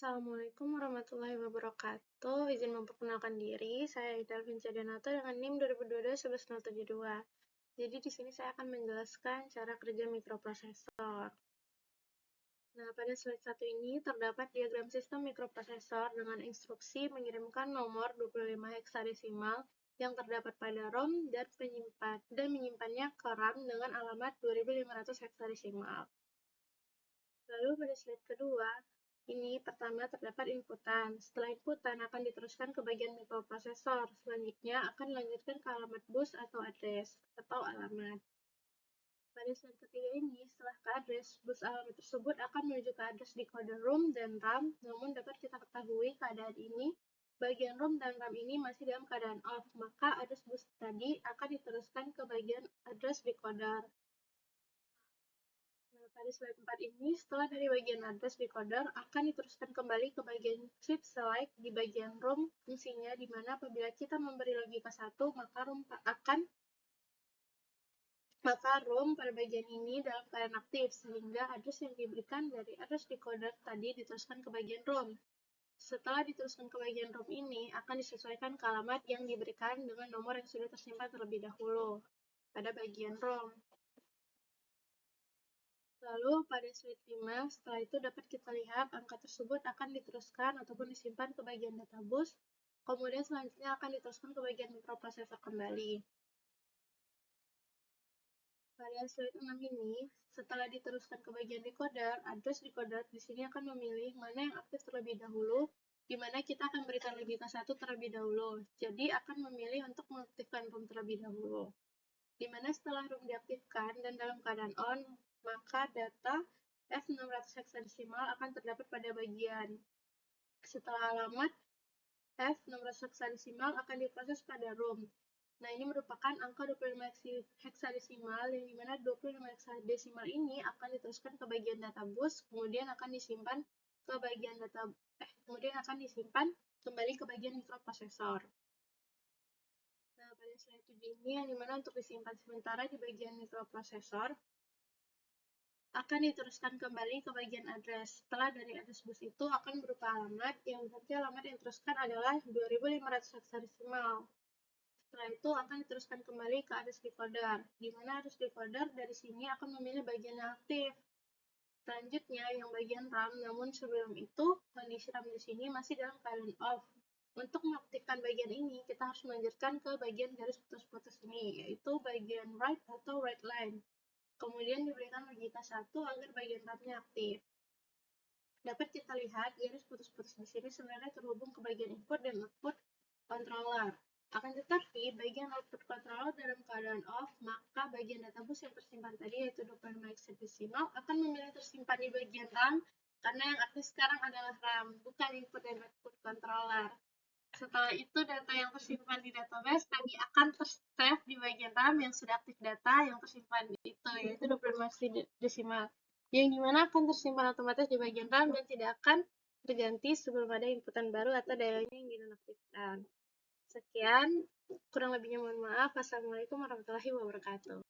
Assalamualaikum warahmatullahi wabarakatuh. Izin memperkenalkan diri, saya Ida Alvinca Danata dengan NIM 2022-11072. Jadi di sini saya akan menjelaskan cara kerja mikroprosesor. Nah, pada slide 1 ini terdapat diagram sistem mikroprosesor dengan instruksi mengirimkan nomor 25 heksadesimal yang terdapat pada ROM dan menyimpannya ke RAM dengan alamat 2500 heksadesimal. Lalu pada slide kedua, ini pertama terdapat inputan. Setelah inputan akan diteruskan ke bagian mikroprosesor. Selanjutnya akan dilanjutkan ke alamat bus atau address atau alamat. Pada slide ketiga ini, setelah ke address, bus alamat tersebut akan menuju ke address decoder ROM dan RAM. Namun dapat kita ketahui keadaan ini, bagian ROM dan RAM ini masih dalam keadaan off, maka address bus tadi akan diteruskan ke bagian address decoder. Nah, pada slide 4 ini, setelah dari bagian address decoder, akan diteruskan kembali ke bagian chip select di bagian ROM. Fungsinya di mana apabila kita memberi logika 1, maka ROM pada bagian ini dalam keadaan aktif, sehingga address yang diberikan dari address decoder tadi diteruskan ke bagian ROM. Setelah diteruskan ke bagian ROM ini, akan disesuaikan ke alamat yang diberikan dengan nomor yang sudah tersimpan terlebih dahulu pada bagian ROM. Lalu pada slide 5, setelah itu dapat kita lihat angka tersebut akan diteruskan ataupun disimpan ke bagian databus, kemudian selanjutnya akan diteruskan ke bagian mikroprosesor kembali. Pada slide 6 ini, setelah diteruskan ke bagian decoder, address decoder di sini akan memilih mana yang aktif terlebih dahulu, di mana kita akan berikan logika 1 terlebih dahulu. Jadi akan memilih untuk mengaktifkan ROM terlebih dahulu. Di mana setelah ROM diaktifkan dan dalam keadaan on, maka data F600 heksadesimal akan terdapat pada bagian. Setelah alamat, F600 heksadesimal akan diproses pada ROM. Nah, ini merupakan angka 25 heksadesimal, yang dimana 25 heksadesimal ini akan diteruskan ke bagian databus, kemudian akan disimpan ke bagian kembali ke bagian mikroprosesor. Nah, pada slide 7 ini, yang dimana untuk disimpan sementara di bagian mikroprosesor, akan diteruskan kembali ke bagian address. Setelah dari address bus itu akan berupa alamat, yang berarti alamat yang diteruskan adalah 2500 heksadesimal. Setelah itu akan diteruskan kembali ke address decoder, di mana address decoder dari sini akan memilih bagian yang aktif. Selanjutnya yang bagian RAM, namun sebelum itu kondisi RAM di sini masih dalam keadaan off. Untuk mengaktifkan bagian ini, kita harus melanjutkan ke bagian garis putus-putus ini, yaitu bagian write atau write line. Kemudian diberikan logika 1 agar bagian RAM-nya aktif. Dapat kita lihat garis putus-putus di sini sebenarnya terhubung ke bagian input dan output controller. Akan tetapi, bagian output controller dalam keadaan off, maka bagian databus yang tersimpan tadi, yaitu 25 heksadesimal, akan memilih tersimpan di bagian RAM, karena yang aktif sekarang adalah RAM, bukan input dan output controller. Setelah itu, data yang tersimpan di database tadi akan ter-save di bagian RAM yang sudah aktif data yang tersimpan itu, yaitu 25 heksadesimal, yang dimana akan tersimpan otomatis di bagian RAM dan tidak akan terganti sebelum ada inputan baru atau datanya yang dinonaktifkan. Sekian, kurang lebihnya mohon maaf. Wassalamualaikum warahmatullahi wabarakatuh.